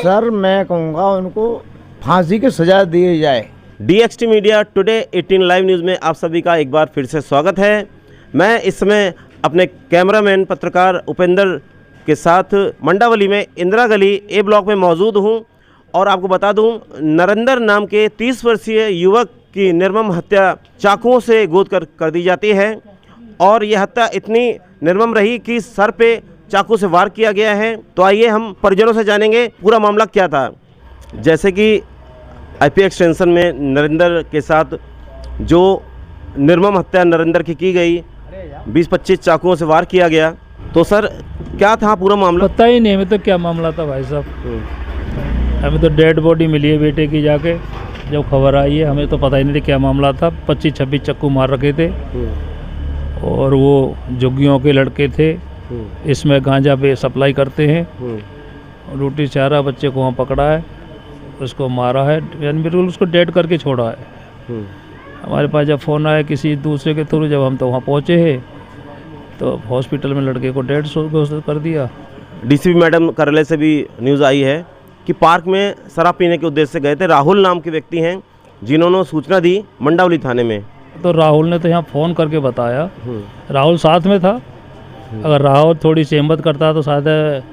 Sir मैं कहूँगा उनको फांसी की सजा दी जाए। DXT media today 18 live news में आप सभी का एक बार फिर से स्वागत है। मैं इस समय अपने कैमरामैन पत्रकार उपेंद्र के साथ मंडावली में इंदिरा गली ए ब्लॉक में मौजूद हूं और आपको बता दूं, नरेंद्र नाम के 30 वर्षीय युवक की निर्मम हत्या चाकुओं से गोद कर दी जाती है और यह हत्या इतनी निर्मम रही कि सर पे चाकू से वार किया गया है। तो आइए हम परिजनों से जानेंगे पूरा मामला क्या था। जैसे कि IP एक्सटेंशन में नरेंद्र के साथ जो निर्मम हत्या नरेंद्र की गई, 20-25 चाकुओं से वार किया गया। तो सर क्या था पूरा मामला? पता ही नहीं हमें तो क्या मामला था भाई साहब। हमें तो डेड बॉडी मिली है बेटे की, जाके जब खबर आई है हमें तो पता ही नहीं था क्या मामला था। 25-26 चक्कू मार रखे थे और वो झुग्गियों के लड़के थे, इसमें गांजा पे सप्लाई करते हैं। रोटी चारा बच्चे को वहाँ पकड़ा है, उसको मारा है, यानी बिल्कुल उसको डेड करके छोड़ा है। हमारे पास जब फ़ोन आया किसी दूसरे के थ्रू, जब हम तो वहाँ पहुँचे हैं तो हॉस्पिटल में लड़के को डेड घोषित कर दिया। DCP मैडम कार्यालय से भी न्यूज़ आई है कि पार्क में शराब पीने के उद्देश्य से गए थे। राहुल नाम के व्यक्ति हैं जिन्होंने सूचना दी मंडावली थाने में। तो राहुल ने तो यहाँ फ़ोन करके बताया, राहुल साथ में था। अगर राहुल थोड़ी सी हिम्मत करता तो शायद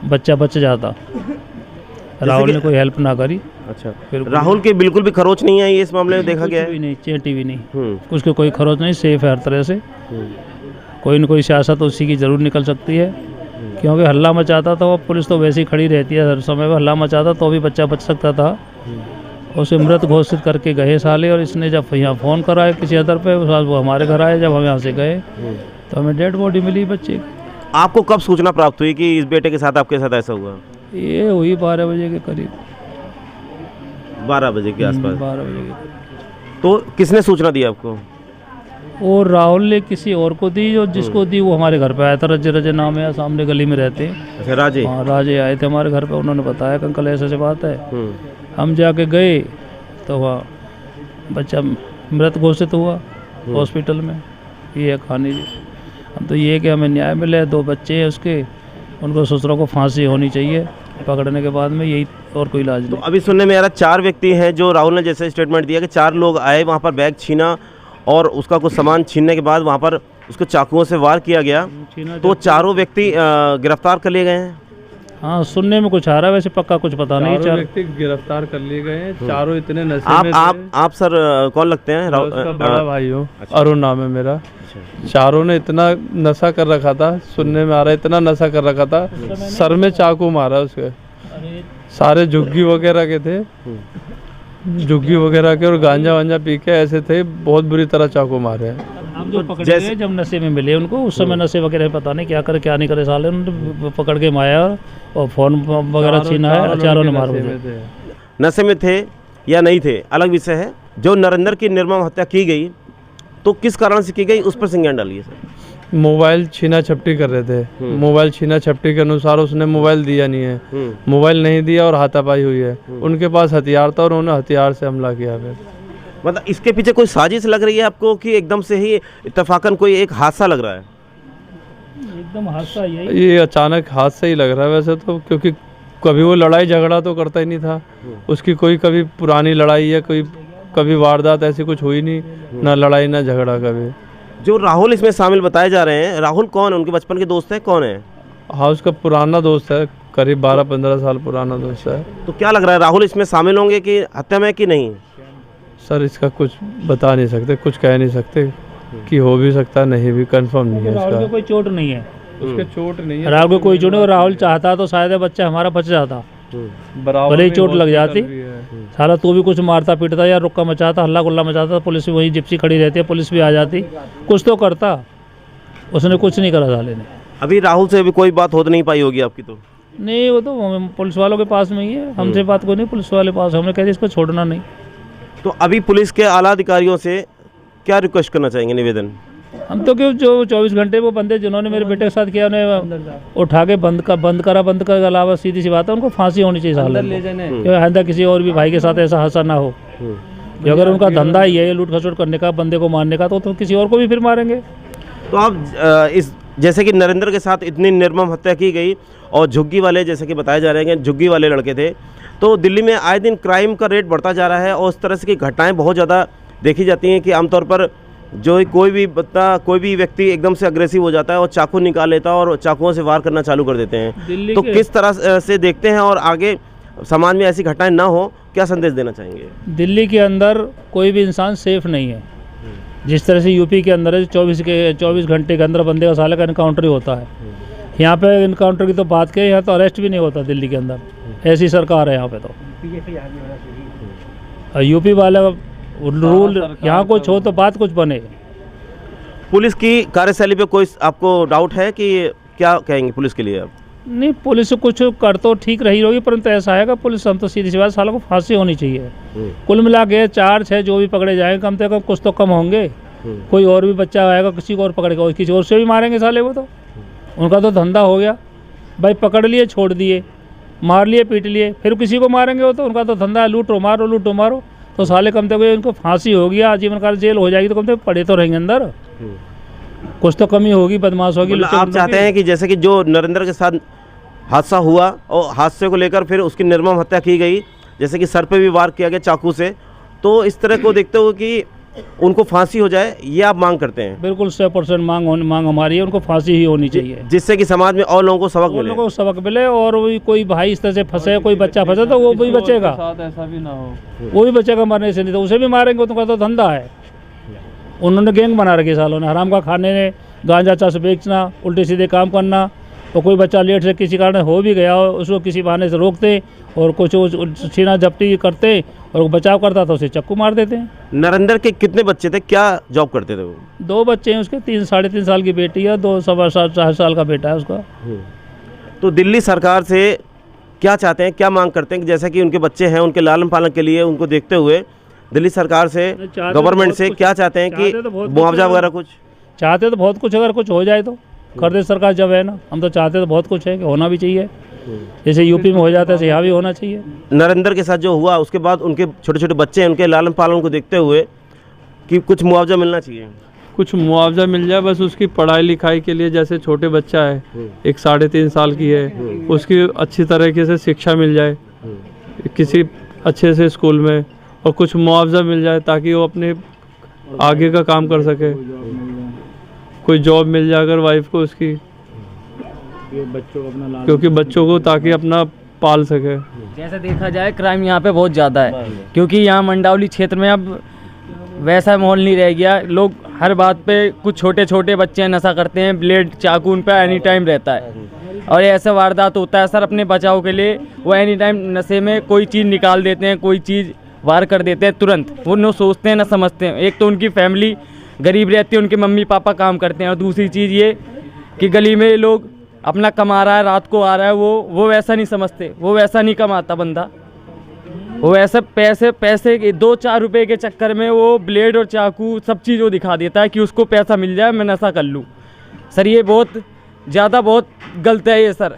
बच्चा बच जाता। राहुल ने कोई हेल्प ना करी। अच्छा, फिर राहुल के बिल्कुल भी खरोच नहीं आई इस मामले में, देखा गया है? नहीं, चेंटी भी नहीं, उसके कोई खरोच नहीं, सेफ है हर तरह से। कोई न कोई सियासत उसी की ज़रूर निकल सकती है, क्योंकि हल्ला मचाता था वो, पुलिस तो वैसे ही खड़ी रहती है हर समय में। हल्ला मचाता तो भी बच्चा बच सकता था। उसे मृत घोषित करके गए साले, और इसने जब यहाँ फ़ोन कराया किसी अदर पे, वो हमारे घर आए। जब हम यहाँ से गए तो हमें डेड बॉडी मिली बच्चे की। आपको कब सूचना प्राप्त हुई कि इस बेटे के साथ आपके साथ ऐसा हुआ? ये हुई 12 बजे के करीब, 12 बजे के आसपास। 12 बजे के करीब। तो किसने सूचना दी आपको? और राहुल ने किसी और को दी, और जिसको दी वो हमारे घर पे आया था। रजे नाम है, सामने गली में रहते हैं। अच्छा, राजे? हाँ, राजे आए थे हमारे घर पे। उन्होंने बताया कि अंकल ऐसे बात है। हम जाके गए तो वहाँ बच्चा मृत घोषित हुआ हॉस्पिटल में। ये है कहानी जी। हम तो ये कि हमें न्याय मिले। 2 बच्चे हैं उसके, उनको ससुरों को फांसी होनी चाहिए पकड़ने के बाद में, यही, और कोई इलाज नहीं। तो अभी सुनने में आ रहा 4 व्यक्ति हैं जो राहुल ने जैसे स्टेटमेंट दिया कि 4 लोग आए, वहाँ पर बैग छीना और उसका कुछ सामान छीनने के बाद वहाँ पर उसको चाकुओं से वार किया गया। तो चारों व्यक्ति गिरफ्तार कर लिए गए हैं। हाँ, सुनने में कुछ आ रहा है, वैसे पक्का कुछ पता नहीं। 4 व्यक्ति गिरफ्तार कर लिए गए हैं। चारों इतने नशे में थे। आप सर कौन लगते हैं? उसका बड़ा भाई हो। अरुण नाम है मेरा। चारों ने इतना नशा कर रखा था, सुनने में आ रहा है इतना नशा कर रखा था, सर में चाकू मारा उसके। सारे झुग्गी वगैरह के थे, झुग्गी वगैरह के, और गांजा वांजा पी के ऐसे थे, बहुत बुरी तरह चाकू मारे हैं। हम जो पकड़े गए जब नशे में मिले उनको, उस समय नशे वगैरह पता नहीं क्या करे क्या नहीं करे साले, उन्होंने पकड़ के माया और फोन वगैरह छीना है। चारों ने मारा। नशे में थे या नहीं थे अलग विषय है। जो नरेंद्र की निर्मम हत्या की गई तो किस कारण से की गई, उस पर संज्ञान डालिए सर। मोबाइल छीना झपटी कर रहे थे। मोबाइल छीना झपटी के अनुसार उसने मोबाइल दिया नहीं है, मोबाइल नहीं दिया और हाथापाई हुई है। उनके पास हथियार था और उन्होंने हथियार से हमला किया। फिर मतलब इसके पीछे कोई साजिश लग रही है आपको कि एकदम से ही इत्तेफाकन कोई एक हादसा लग रहा है? एकदम हादसा ये अचानक हादसा ही लग रहा है वैसे तो, क्योंकि कभी वो लड़ाई झगड़ा तो करता ही नहीं था। उसकी कोई कभी पुरानी लड़ाई या कोई कभी वारदात ऐसी कुछ हुई नहीं, ना लड़ाई ना झगड़ा कभी। जो राहुल इसमें शामिल बताए जा रहे हैं, राहुल कौन है? उनके बचपन के दोस्त हैं? कौन है? हाँ, उसका पुराना दोस्त है, करीब 12-15 साल पुराना दोस्त है। तो क्या लग रहा है, राहुल इसमें शामिल होंगे कि हत्या में कि नहीं? सर इसका कुछ बता नहीं सकते, कुछ कह नहीं सकते कि हो भी सकता है, नहीं भी, कंफर्म नहीं है राहुल इसका। को कोई चोट नहीं है, उसके चोट नहीं है। राहुल को कोई चोट नहीं। राहुल चाहता तो शायद बच्चा हमारा बच जाता, भले ही चोट लग जाती। साला तू भी कुछ मारता पीटता या रुक्का मचाता, हल्ला गुल्ला मचाता, पुलिस भी वहीं जिप्सी खड़ी रहती है, पुलिस भी आ जाती, कुछ तो करता। उसने कुछ नहीं करा साले ने। अभी राहुल से अभी कोई बात हो नहीं पाई होगी आपकी? तो नहीं, वो तो पुलिस वालों के पास में ही है, हमसे बात कोई नहीं, पुलिस वाले पास। हमने कह दिया इसको छोड़ना नहीं। तो अभी पुलिस के आला अधिकारियों से क्या रिक्वेस्ट करना चाहेंगे, निवेदन? हम तो क्यों, जो 24 घंटे वो बंदे जिन्होंने मेरे बेटे के साथ किया, उन्हें उठा के बंद कर के अलावा सीधी सी बात है, उनको फांसी होनी चाहिए साले को। आइंदा किसी और भी भाई के साथ ऐसा हादसा ना हो। अगर उनका धंधा ही है लूट खसोट करने का, बंदे को मारने का, तो किसी और को भी फिर मारेंगे। तो आप इस जैसे कि नरेंद्र के साथ इतनी निर्मम हत्या की गई और झुग्गी वाले, जैसे कि बताया जा रहे हैं कि झुग्गी वाले लड़के थे, तो दिल्ली में आए दिन क्राइम का रेट बढ़ता जा रहा है और उस तरह से की घटनाएं बहुत ज़्यादा देखी जाती हैं कि आमतौर पर जो कोई भी व्यक्ति एकदम से अग्रेसिव हो जाता है और चाकू निकाल लेता है और चाकुओं से वार करना चालू कर देते हैं। तो किस तरह से देखते हैं और आगे समाज में ऐसी घटनाएं ना हो, क्या संदेश देना चाहेंगे? दिल्ली के अंदर कोई भी इंसान सेफ नहीं है। जिस तरह से यूपी के अंदर है 24 घंटे के अंदर बंदे का साले का इनकाउंटर ही होता है। यहाँ पे इनकाउंटर की तो बात करें, यहाँ तो अरेस्ट भी नहीं होता दिल्ली के अंदर। ऐसी सरकार है यहाँ पे। तो यूपी वाले रूल यहाँ कुछ हो तो बात कुछ बने। पुलिस की कार्यशैली पे कोई आपको डाउट है कि क्या कहेंगे पुलिस के लिए आप? नहीं, पुलिस कुछ कर तो ठीक रही होगी, परंतु ऐसा है कि पुलिस, हम तो सीधी सी बात, सालों को फांसी होनी चाहिए। कुल मिला के 4-6 जो भी पकड़े जाएंगे कम से कम कुछ तो कम होंगे। कोई और भी बच्चा आएगा, किसी को और पकड़ेगा, किसी और से भी मारेंगे साले वो। तो उनका तो धंधा हो गया भाई, पकड़ लिए छोड़ दिए, मार लिए पीट लिए, फिर किसी को मारेंगे वो। तो उनका तो धंधा है लूटो मारो। तो साले कम से कम उनको फांसी होगी, आजीवन काल जेल हो जाएगी, तो कम से कम पड़े तो रहेंगे अंदर। कुछ तो कमी होगी, बदमाश होगी। मतलब आप चाहते हैं कि जैसे कि जो नरेंद्र के साथ हादसा हुआ और हादसे को लेकर फिर उसकी निर्मम हत्या की गई, जैसे कि सर पे भी वार किया गया चाकू से, तो इस तरह को देखते हुए कि उनको फांसी हो जाए, ये आप मांग करते हैं? बिल्कुल 100% मांग हमारी है, उनको फांसी ही होनी चाहिए, जिससे कि समाज में और लोगों को सबक मिले। और कोई भाई इस तरह से फंसे, कोई बच्चा फंसे तो वो भी बचेगा, ऐसा भी ना हो, वो भी बचेगा मरने से। नहीं तो उसे भी मारेंगे, तो तो धंधा है। उन्होंने गैंग बना रखी सालों ने, हराम का खाने ने, गांजा चास बेचना, उल्टे सीधे काम करना। और कोई बच्चा लेट से किसी कारण हो भी गया हो, उसको किसी बहाने से रोकते और कुछ छीना झपटी करते और वो बचाव करता तो उसे चक्कू मार देते हैं। नरेंद्र के कितने बच्चे थे, क्या जॉब करते थे वो? 2 बच्चे हैं उसके, 3-3.5 साल की बेटी है, 2-4 साल का बेटा है उसका। तो दिल्ली सरकार से क्या चाहते हैं, क्या मांग करते हैं कि जैसा कि उनके बच्चे हैं, उनके लालन पालन के लिए उनको देखते हुए दिल्ली सरकार से, गवर्नमेंट से क्या चाहते हैं कि मुआवजा वगैरह कुछ? चाहते तो बहुत कुछ, अगर कुछ हो जाए तो कर दे सरकार, जब है ना। हम तो चाहते तो बहुत कुछ है कि होना भी चाहिए, जैसे यूपी में हो जाता है यहाँ भी होना चाहिए। नरेंद्र के साथ जो हुआ उसके बाद उनके छोटे छोटे बच्चे हैं, उनके लालन पालन को देखते हुए कि कुछ मुआवजा मिलना चाहिए, कुछ मुआवजा मिल जाए बस उसकी पढ़ाई लिखाई के लिए। जैसे छोटे बच्चा है, एक 3.5 साल की है, उसकी अच्छी तरीके से शिक्षा मिल जाए किसी अच्छे से स्कूल में, और कुछ मुआवजा मिल जाए ताकि वो अपने आगे का काम कर सके। कोई जॉब मिल जाए अगर वाइफ को उसकी, क्योंकि बच्चों को ताकि अपना पाल सके। जैसे देखा जाए क्राइम यहाँ पे बहुत ज़्यादा है, क्योंकि यहाँ मंडावली क्षेत्र में अब वैसा माहौल नहीं रह गया। लोग हर बात पे, कुछ छोटे छोटे बच्चे नशा करते हैं, ब्लेड चाकू उन पे एनी टाइम रहता है और ऐसा वारदात होता है। सर अपने बचाव के लिए वो एनी टाइम नशे में कोई चीज़ निकाल देते हैं, कोई चीज़ वार कर देते हैं तुरंत। वो न सोचते हैं न समझते हैं। एक तो उनकी फैमिली गरीब रहती है, उनके मम्मी पापा काम करते हैं, और दूसरी चीज़ ये कि गली में लोग अपना कमा रहा है, रात को आ रहा है, वो वैसा नहीं समझते, वो वैसा नहीं कमाता बंदा। वो ऐसे पैसे के 2-4 रुपए के चक्कर में वो ब्लेड और चाकू सब चीज़ वो दिखा देता है कि उसको पैसा मिल जाए, मैं नशा कर लूँ। सर ये बहुत गलत है ये सर।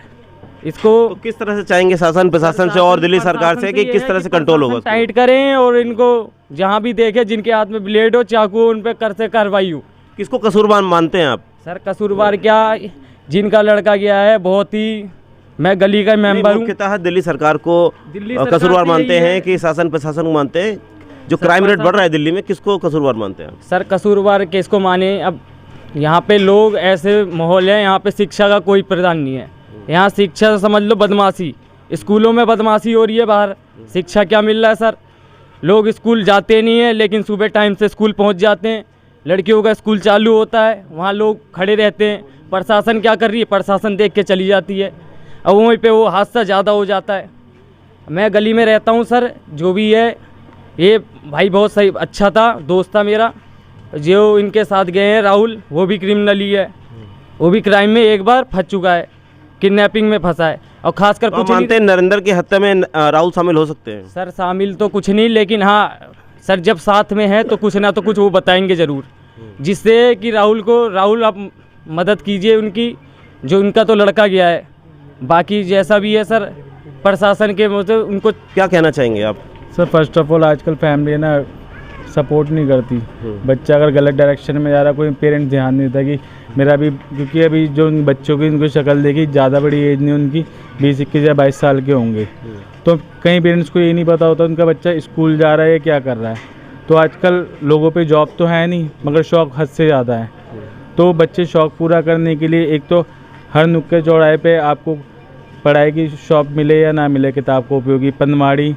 इसको तो किस तरह से चाहेंगे शासन प्रशासन से और दिल्ली सरकार से कि किस तरह से कंट्रोल होगा? टाइट करें और इनको जहाँ भी देखे जिनके हाथ में ब्लेड हो चाकू उन पर कर से कार्रवाई हो। किसको कसूरवार मानते हैं आप? सर कसूरवार क्या, जिनका लड़का गया है, बहुत ही, मैं गली का मेंबर हूँ। मुख्यतः दिल्ली सरकार को कसूरवार मानते हैं कि शासन प्रशासन को मानते हैं? जो क्राइम रेट बढ़ रहा है दिल्ली में, किसको कसूरवार मानते हैं? सर कसूरवार किसको माने? अब यहाँ पे लोग ऐसे माहौल है, यहाँ पे शिक्षा का कोई प्रदान नहीं है। यहाँ शिक्षा समझ लो बदमाशी, स्कूलों में बदमाशी हो रही है, बाहर शिक्षा क्या मिल रहा है सर? लोग स्कूल जाते नहीं हैं, लेकिन सुबह टाइम से स्कूल पहुँच जाते हैं। लड़कियों का स्कूल चालू होता है, वहाँ लोग खड़े रहते हैं। प्रशासन क्या कर रही है? प्रशासन देख के चली जाती है, और वहीं पे वो हादसा ज़्यादा हो जाता है। मैं गली में रहता हूँ सर, जो भी है ये भाई बहुत सही अच्छा था, दोस्त था मेरा। जो इनके साथ गए हैं राहुल, वो भी क्रिमिनल ही है, वो भी क्राइम में एक बार फंस चुका है, किडनैपिंग में फंसा है। और खासकर कुछ मानते हैं नरेंद्र की हत्या में राहुल शामिल हो सकते हैं? सर शामिल तो कुछ नहीं, लेकिन हाँ सर जब साथ में है तो कुछ ना तो कुछ वो बताएंगे ज़रूर, जिससे कि राहुल आप मदद कीजिए उनकी, जो उनका तो लड़का गया है। बाकी जैसा भी है सर प्रशासन के मतलब उनको क्या कहना चाहेंगे आप? सर फर्स्ट ऑफ ऑल आजकल फैमिली है ना सपोर्ट नहीं करती। बच्चा अगर गलत डायरेक्शन में जा रहा है, कोई पेरेंट्स ध्यान नहीं देता कि मेरा भी, क्योंकि अभी जो उन बच्चों की उनको शक्ल देखी, ज़्यादा बड़ी एज नहीं उनकी, 20-21 या 22 साल के होंगे। तो कई पेरेंट्स को ये नहीं पता होता उनका बच्चा स्कूल जा रहा है या क्या कर रहा है। तो आजकल लोगों पे जॉब तो है नहीं, मगर शौक़ हद से ज़्यादा है। तो बच्चे शौक़ पूरा करने के लिए एक तो हर नुक्के चौराहे पे आपको पढ़ाई की शॉप मिले या ना मिले, किताब को उपयोगी पनवाड़ी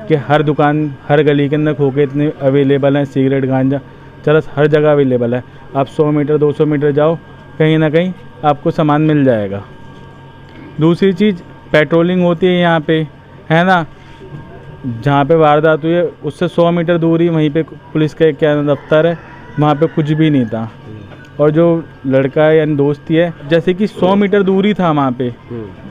के हर दुकान, हर गली के अंदर खोखे इतने अवेलेबल हैं, सिगरेट गांजा चरस हर जगह अवेलेबल है। आप 100 मीटर 200 मीटर जाओ, कहीं ना कहीं आपको सामान मिल जाएगा। दूसरी चीज़, पेट्रोलिंग होती है यहाँ पे, है ना, जहाँ पे वारदात हुई है उससे 100 मीटर दूर ही वहीं पे पुलिस का एक क्या दफ्तर है, वहाँ पे कुछ भी नहीं था। और जो लड़का है यानी दोस्ती है, जैसे कि 100 मीटर दूर ही था वहाँ पे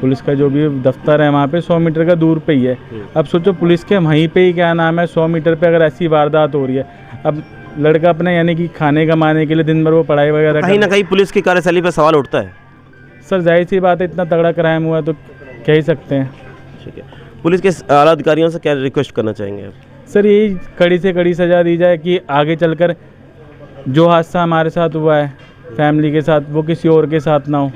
पुलिस का जो भी दफ्तर है, वहाँ पे 100 मीटर का दूर पे ही है। अब सोचो पुलिस के वहीं पे ही क्या नाम है 100 मीटर पे अगर ऐसी वारदात हो रही है, अब लड़का अपने यानी कि खाने कमाने के लिए दिन भर वो पढ़ाई वगैरह कहीं ना कहीं पुलिस की कार्यशैली पर सवाल उठता है। सर जाहिर सी बात है, इतना तगड़ा क्राइम हुआ तो कह ही सकते हैं। ठीक है, पुलिस के आला अधिकारियों से क्या रिक्वेस्ट करना चाहेंगे आप? सर यही कड़ी से कड़ी सज़ा दी जाए कि आगे चलकर जो हादसा हमारे साथ हुआ है फैमिली के साथ, वो किसी और के साथ ना हो।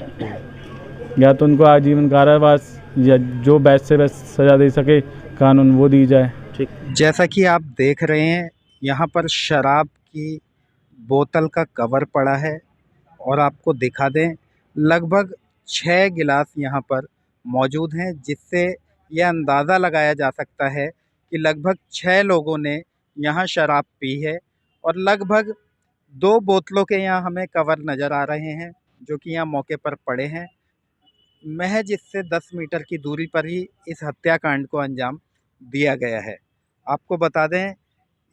या तो उनको आजीवन कारावास या जो बेस्ट से बेस्ट सज़ा दे सके कानून वो दी जाए। ठीक, जैसा कि आप देख रहे हैं, यहाँ पर शराब की बोतल का कवर पड़ा है और आपको दिखा दें लगभग 6 गिलास यहाँ पर मौजूद हैं, जिससे यह अंदाज़ा लगाया जा सकता है कि लगभग 6 लोगों ने यहाँ शराब पी है। और लगभग 2 बोतलों के यहाँ हमें कवर नज़र आ रहे हैं जो कि यहाँ मौके पर पड़े हैं। महज इससे 10 मीटर की दूरी पर ही इस हत्याकांड को अंजाम दिया गया है। आपको बता दें,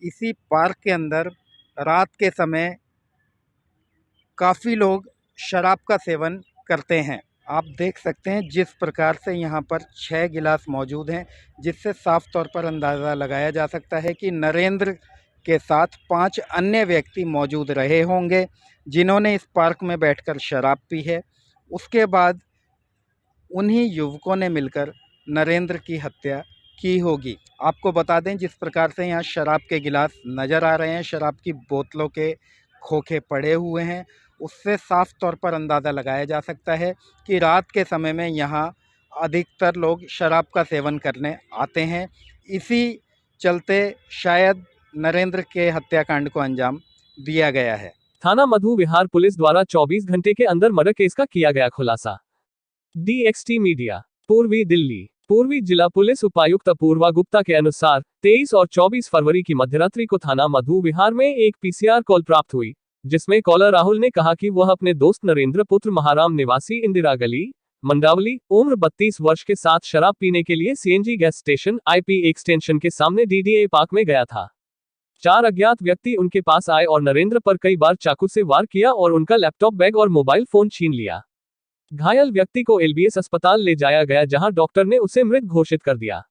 इसी पार्क के अंदर रात के समय काफ़ी लोग शराब का सेवन करते हैं। आप देख सकते हैं जिस प्रकार से यहाँ पर 6 गिलास मौजूद हैं, जिससे साफ तौर पर अंदाज़ा लगाया जा सकता है कि नरेंद्र के साथ 5 अन्य व्यक्ति मौजूद रहे होंगे जिन्होंने इस पार्क में बैठकर शराब पी है। उसके बाद उन्हीं युवकों ने मिलकर नरेंद्र की हत्या की होगी। आपको बता दें जिस प्रकार से यहाँ शराब के गिलास नज़र आ रहे हैं, शराब की बोतलों के खोखे पड़े हुए हैं, उससे साफ तौर पर अंदाज़ा लगाया जा सकता है कि रात के समय में यहाँ अधिकतर लोग शराब का सेवन करने आते हैं। इसी चलते शायद नरेंद्र के हत्याकांड को अंजाम दिया गया है। थाना मधु विहार पुलिस द्वारा 24 घंटे के अंदर मर्डर केस का किया गया खुलासा। DXT मीडिया, पूर्वी दिल्ली। पूर्वी जिला पुलिस उपायुक्त अपूर्वा गुप्ता के अनुसार 23 और 24 फरवरी की मध्यरात्रि को थाना मधु विहार में एक PCR कॉल प्राप्त हुई, जिसमें कॉलर राहुल ने कहा कि वह अपने दोस्त नरेंद्र पुत्र महाराम निवासी इंदिरा गली, मंडावली, उम्र 32 वर्ष के साथ शराब पीने के लिए CNG gas station IP extension के सामने DDA पार्क में गया था। 4 अज्ञात व्यक्ति उनके पास आए और नरेंद्र पर कई बार चाकू से वार किया और उनका लैपटॉप, बैग और मोबाइल फोन छीन लिया। घायल व्यक्ति को LBS अस्पताल ले जाया गया, जहां डॉक्टर ने उसे मृत घोषित कर दिया।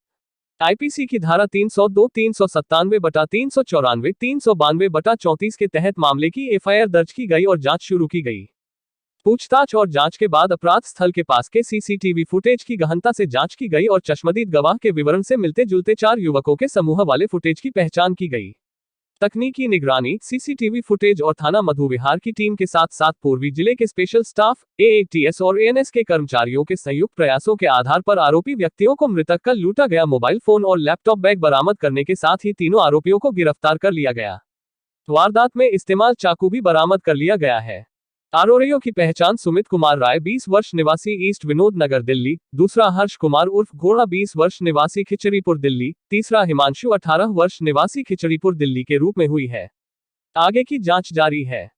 IPC की धारा 302, 397/394, 392/34 के तहत मामले की FIR दर्ज की गई और जांच शुरू की गई। पूछताछ और जांच के बाद अपराध स्थल के पास के CCTV फुटेज की गहनता से जांच की गई और चश्मदीद गवाह के विवरण से मिलते जुलते 4 युवकों के समूह वाले फुटेज की पहचान की गई। तकनीकी निगरानी, CCTV फुटेज और थाना मधु विहार की टीम के साथ साथ पूर्वी जिले के स्पेशल स्टाफ, AATS और ANS के कर्मचारियों के संयुक्त प्रयासों के आधार पर आरोपी व्यक्तियों को मृतक का लूटा गया मोबाइल फोन और लैपटॉप, बैग बरामद करने के साथ ही तीनों आरोपियों को गिरफ्तार कर लिया गया। वारदात में इस्तेमाल चाकू भी बरामद कर लिया गया है। आरोपियों की पहचान सुमित कुमार राय 20 वर्ष निवासी ईस्ट विनोद नगर दिल्ली, दूसरा हर्ष कुमार उर्फ घोड़ा 20 वर्ष निवासी खिचड़ीपुर दिल्ली, तीसरा हिमांशु 18 वर्ष निवासी खिचड़ीपुर दिल्ली के रूप में हुई है। आगे की जांच जारी है।